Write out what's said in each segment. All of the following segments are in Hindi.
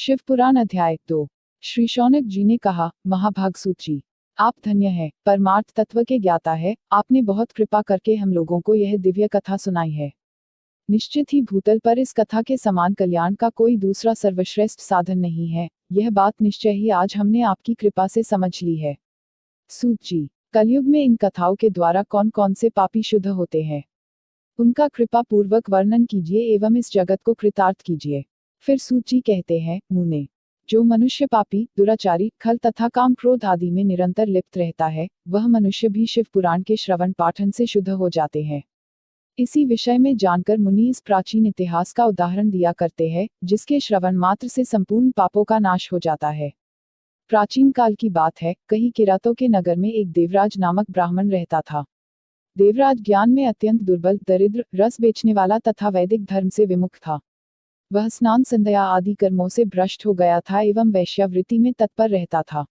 शिव पुराण अध्याय 2। श्री शौनक जी ने कहा, महाभाग सूची, आप धन्य हैं, परमार्थ तत्व के ज्ञाता है, आपने बहुत कृपा करके हम लोगों को यह दिव्य कथा सुनाई है। निश्चित ही भूतल पर इस कथा के समान कल्याण का कोई दूसरा सर्वश्रेष्ठ साधन नहीं है, यह बात निश्चय ही आज हमने आपकी कृपा से समझ ली है। सूत जी, कलयुग में इन कथाओं के द्वारा कौन कौन से पापी शुद्ध होते हैं, उनका कृपा पूर्वक वर्णन कीजिए एवं इस जगत को कृतार्थ कीजिए। फिर सूत जी कहते हैं, मुने, जो मनुष्य पापी, दुराचारी, खल तथा काम क्रोध आदि में निरंतर लिप्त रहता है, वह मनुष्य भी शिव पुराण के श्रवण पाठन से शुद्ध हो जाते हैं। इसी विषय में जानकर मुनि इस प्राचीन इतिहास का उदाहरण दिया करते हैं, जिसके श्रवण मात्र से संपूर्ण पापों का नाश हो जाता है। प्राचीन काल की बात है, कहीं किरातों के नगर में एक देवराज नामक ब्राह्मण रहता था। देवराज ज्ञान में अत्यंत दुर्बल, दरिद्र, रस बेचने वाला तथा वैदिक धर्म से विमुख था। वह स्नान संध्या आदि कर्मों से भ्रष्ट हो गया था एवं वैश्यावृत्ति में तत्पर रहता था।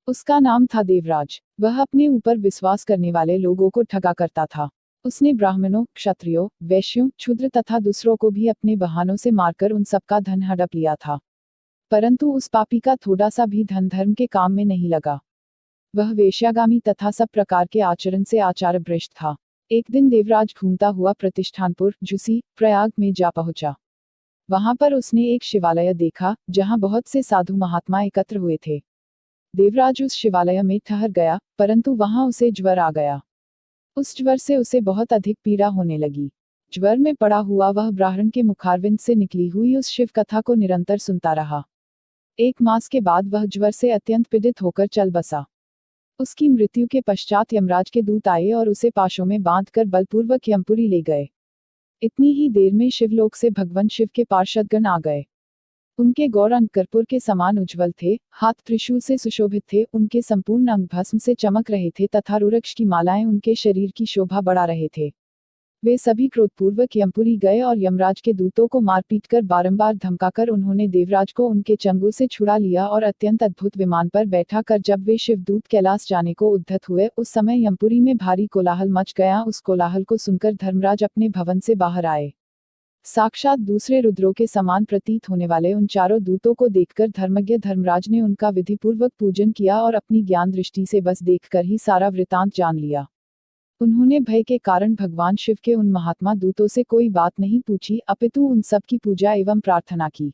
उसका नाम था देवराज। वह अपने ऊपर विश्वास करने वाले लोगों को ठगा करता था। उसने ब्राह्मणों, क्षत्रियों, वैश्यों, क्षुद्र तथा दूसरों को भी अपने बहानों से मारकर उन सबका धन हड़प लिया था। परंतु उस पापी का थोड़ा सा भी धन धर्म के काम में नहीं लगा। वह वेश्यागामी तथा सब प्रकार के आचरण से आचार भ्रष्ट था। एक दिन देवराज घूमता हुआ प्रतिष्ठानपुर, झुसी, प्रयाग में जा पहुंचा। वहां पर उसने एक शिवालय देखा, जहां बहुत से साधु महात्मा एकत्र हुए थे। देवराज उस शिवालय में ठहर गया, परंतु वहां उसे ज्वर आ गया। उस ज्वर से उसे बहुत अधिक पीड़ा होने लगी। ज्वर में पड़ा हुआ वह ब्राह्मण के मुखारविंद से निकली हुई उस शिव कथा को निरंतर सुनता रहा। 1 मास के बाद वह ज्वर से अत्यंत पीड़ित होकर चल बसा। उसकी मृत्यु के पश्चात यमराज के दूत आए और उसे पाशों में बांधकर बलपूर्वक यमपुरी ले गए। इतनी ही देर में शिवलोक से भगवान शिव के पार्षदगण आ गए। उनके गौर अंग कर्पूर के समान उज्ज्वल थे, हाथ त्रिशूल से सुशोभित थे, उनके संपूर्ण अंग भस्म से चमक रहे थे तथा रुद्राक्ष की मालाएं उनके शरीर की शोभा बढ़ा रहे थे। वे सभी क्रोधपूर्वक यमपुरी गए और यमराज के दूतों को मारपीट कर बारंबार धमकाकर उन्होंने देवराज को उनके चंगुल से छुड़ा लिया और अत्यंत अद्भुत विमान पर बैठा कर जब वे शिवदूत कैलाश जाने को उद्यत हुए, उस समय यमपुरी में भारी कोलाहल मच गया। उस कोलाहल को सुनकर धर्मराज अपने भवन से बाहर आए। साक्षात दूसरे रुद्रों के समान प्रतीत होने वाले उन चारों दूतों को देखकर धर्मज्ञ धर्मराज ने उनका विधिपूर्वक पूजन किया और अपनी ज्ञान दृष्टि से बस देखकर ही सारा वृतांत जान लिया। उन्होंने भय के कारण भगवान शिव के उन महात्मा दूतों से कोई बात नहीं पूछी, अपितु उन सब की पूजा एवं प्रार्थना की।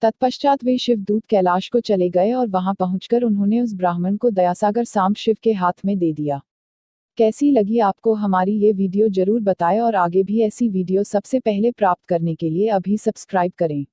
तत्पश्चात वे शिवदूत कैलाश को चले गए और वहां पहुंचकर उन्होंने उस ब्राह्मण को दयासागर सांप शिव के हाथ में दे दिया। कैसी लगी आपको हमारी ये वीडियो जरूर बताएं और आगे भी ऐसी वीडियो सबसे पहले प्राप्त करने के लिए अभी सब्सक्राइब करें।